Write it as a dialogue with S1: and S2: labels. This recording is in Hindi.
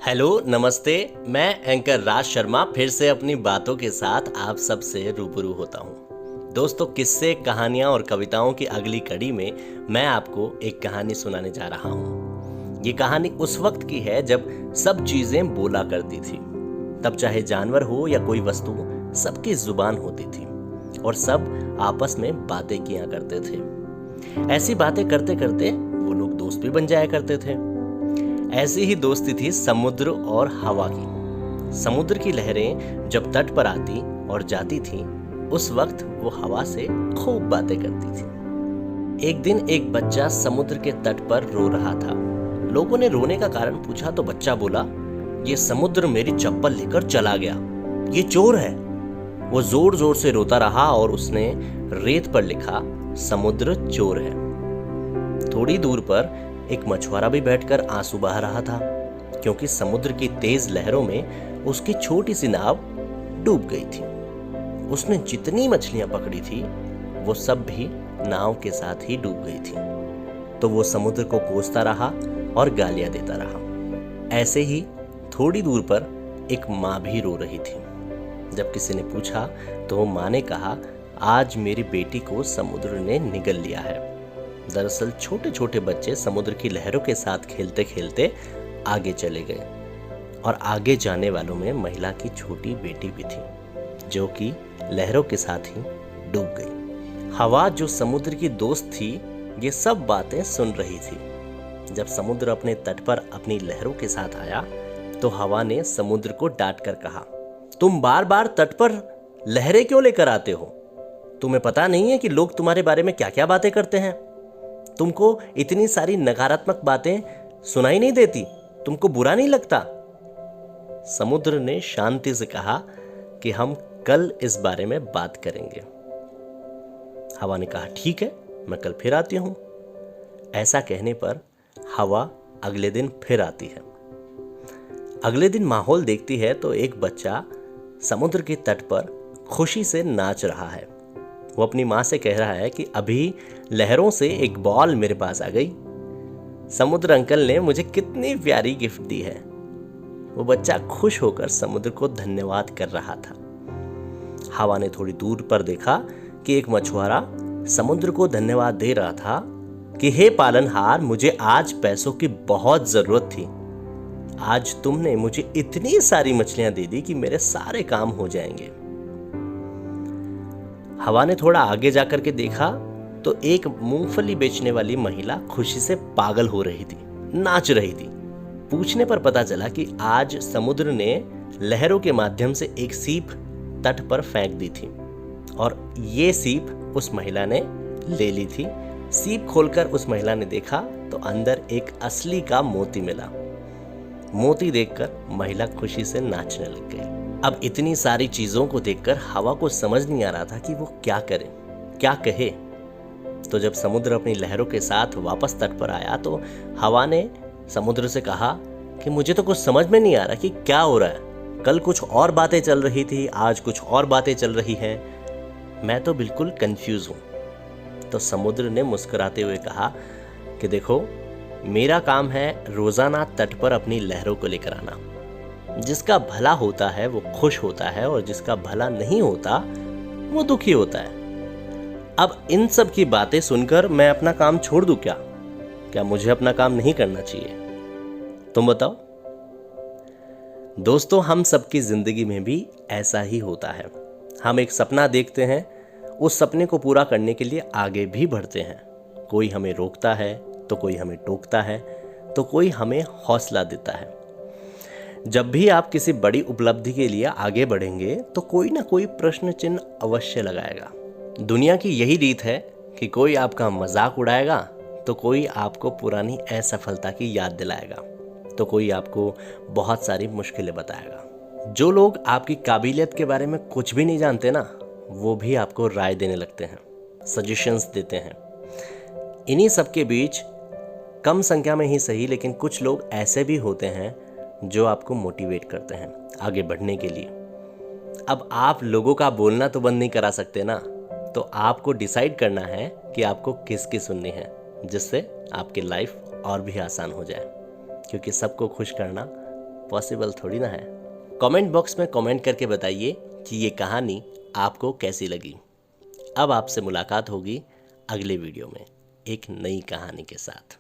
S1: हेलो नमस्ते। मैं एंकर राज शर्मा फिर से अपनी बातों के साथ आप सबसे रूबरू होता हूँ। दोस्तों, किस्से, कहानियाँ और कविताओं की अगली कड़ी में मैं आपको एक कहानी सुनाने जा रहा हूँ। ये कहानी उस वक्त की है जब सब चीजें बोला करती थी। तब चाहे जानवर हो या कोई वस्तु, सबकी जुबान होती थी और सब आपस में बातें किया करते थे। ऐसी बातें करते करते वो लोग दोस्त भी बन जाया करते थे। ऐसी ही दोस्ती थी समुद्र और हवा की। समुद्र की लहरें जब तट पर आती और जाती थीं, उस वक्त वो हवा से खूब बातें करती थी। एक दिन एक बच्चा समुद्र के तट पर रो रहा था। लोगों ने रोने का कारण पूछा तो बच्चा बोला, ये समुद्र मेरी चप्पल लेकर चला गया, ये चोर है। वो जोर जोर से रोता रहा और उसने रेत पर लिखा, समुद्र चोर है। थोड़ी दूर पर एक मछुआरा भी बैठकर आंसू बहा रहा था, क्योंकि समुद्र की तेज लहरों में उसकी छोटी सी नाव डूब गई थी। उसने जितनी मछलियां पकड़ी थी वो सब भी नाव के साथ ही डूब गई थी। तो वो समुद्र को कोसता रहा और गालियां देता रहा। ऐसे ही थोड़ी दूर पर एक माँ भी रो रही थी। जब किसी ने पूछा तो माँ ने कहा, आज मेरी बेटी को समुद्र ने निगल लिया है। दरअसल छोटे छोटे बच्चे समुद्र की लहरों के साथ खेलते खेलते आगे चले गए और आगे जाने वालों में महिला की छोटी बेटी भी थी, जो कि लहरों के साथ ही डूब गई। हवा, जो समुद्र की दोस्त थी, ये सब बातें सुन रही थी। जब समुद्र अपने तट पर अपनी लहरों के साथ आया तो हवा ने समुद्र को डांट कर कहा, तुम बार बार तट पर लहरें क्यों लेकर आते हो? तुम्हें पता नहीं है कि लोग तुम्हारे बारे में क्या क्या बातें करते हैं? तुमको इतनी सारी नकारात्मक बातें सुनाई नहीं देती? तुमको बुरा नहीं लगता? समुद्र ने शांति से कहा कि हम कल इस बारे में बात करेंगे। हवा ने कहा, ठीक है, मैं कल फिर आती हूं। ऐसा कहने पर हवा अगले दिन फिर आती है। अगले दिन माहौल देखती है तो एक बच्चा समुद्र के तट पर खुशी से नाच रहा है। वो अपनी माँ से कह रहा है कि अभी लहरों से एक बॉल मेरे पास आ गई। समुद्र अंकल ने मुझे कितनी प्यारी गिफ्ट दी है। वो बच्चा खुश होकर समुद्र को धन्यवाद कर रहा था। हवा ने थोड़ी दूर पर देखा कि एक मछुआरा समुद्र को धन्यवाद दे रहा था कि हे पालनहार, मुझे आज पैसों की बहुत जरूरत थी। आज तुमने मुझे इतनी सारी मछलियां दे दी कि मेरे सारे काम हो जाएंगे। हवा ने थोड़ा आगे जाकर के देखा तो एक मूंगफली बेचने वाली महिला खुशी से पागल हो रही थी, नाच रही थी। पूछने पर पता चला कि आज समुद्र ने लहरों के माध्यम से एक सीप तट पर फेंक दी थी और ये सीप उस महिला ने ले ली थी। सीप खोलकर उस महिला ने देखा तो अंदर एक असली का मोती मिला। मोती देखकर महिला खुशी से नाचने लग गई। अब इतनी सारी चीजों को देखकर हवा को समझ नहीं आ रहा था कि वो क्या करे, क्या कहे। तो जब समुद्र अपनी लहरों के साथ वापस तट पर आया तो हवा ने समुद्र से कहा कि मुझे तो कुछ समझ में नहीं आ रहा कि क्या हो रहा है। कल कुछ और बातें चल रही थी, आज कुछ और बातें चल रही हैं। मैं तो बिल्कुल कंफ्यूज हूँ। तो समुद्र ने मुस्कुराते हुए कहा कि देखो, मेरा काम है रोजाना तट पर अपनी लहरों को लेकर आना। जिसका भला होता है वो खुश होता है और जिसका भला नहीं होता वो दुखी होता है। अब इन सब की बातें सुनकर मैं अपना काम छोड़ दूं क्या? क्या मुझे अपना काम नहीं करना चाहिए? तुम बताओ। दोस्तों, हम सबकी जिंदगी में भी ऐसा ही होता है। हम एक सपना देखते हैं, उस सपने को पूरा करने के लिए आगे भी बढ़ते हैं। कोई हमें रोकता है तो कोई हमें टोकता है तो कोई हमें हौसला देता है। जब भी आप किसी बड़ी उपलब्धि के लिए आगे बढ़ेंगे तो कोई ना कोई प्रश्न चिन्ह अवश्य लगाएगा। दुनिया की यही रीत है कि कोई आपका मजाक उड़ाएगा तो कोई आपको पुरानी असफलता की याद दिलाएगा, तो कोई आपको बहुत सारी मुश्किलें बताएगा। जो लोग आपकी काबिलियत के बारे में कुछ भी नहीं जानते ना, वो भी आपको राय देने लगते हैं, सजेशंस देते हैं। इन्हीं सब के बीच कम संख्या में ही सही, लेकिन कुछ लोग ऐसे भी होते हैं जो आपको मोटिवेट करते हैं आगे बढ़ने के लिए। अब आप लोगों का बोलना तो बंद नहीं करा सकते ना, तो आपको डिसाइड करना है कि आपको किसकी सुननी है, जिससे आपकी लाइफ और भी आसान हो जाए। क्योंकि सबको खुश करना पॉसिबल थोड़ी ना है। कमेंट बॉक्स में कमेंट करके बताइए कि ये कहानी आपको कैसी लगी। अब आपसे मुलाकात होगी अगले वीडियो में एक नई कहानी के साथ।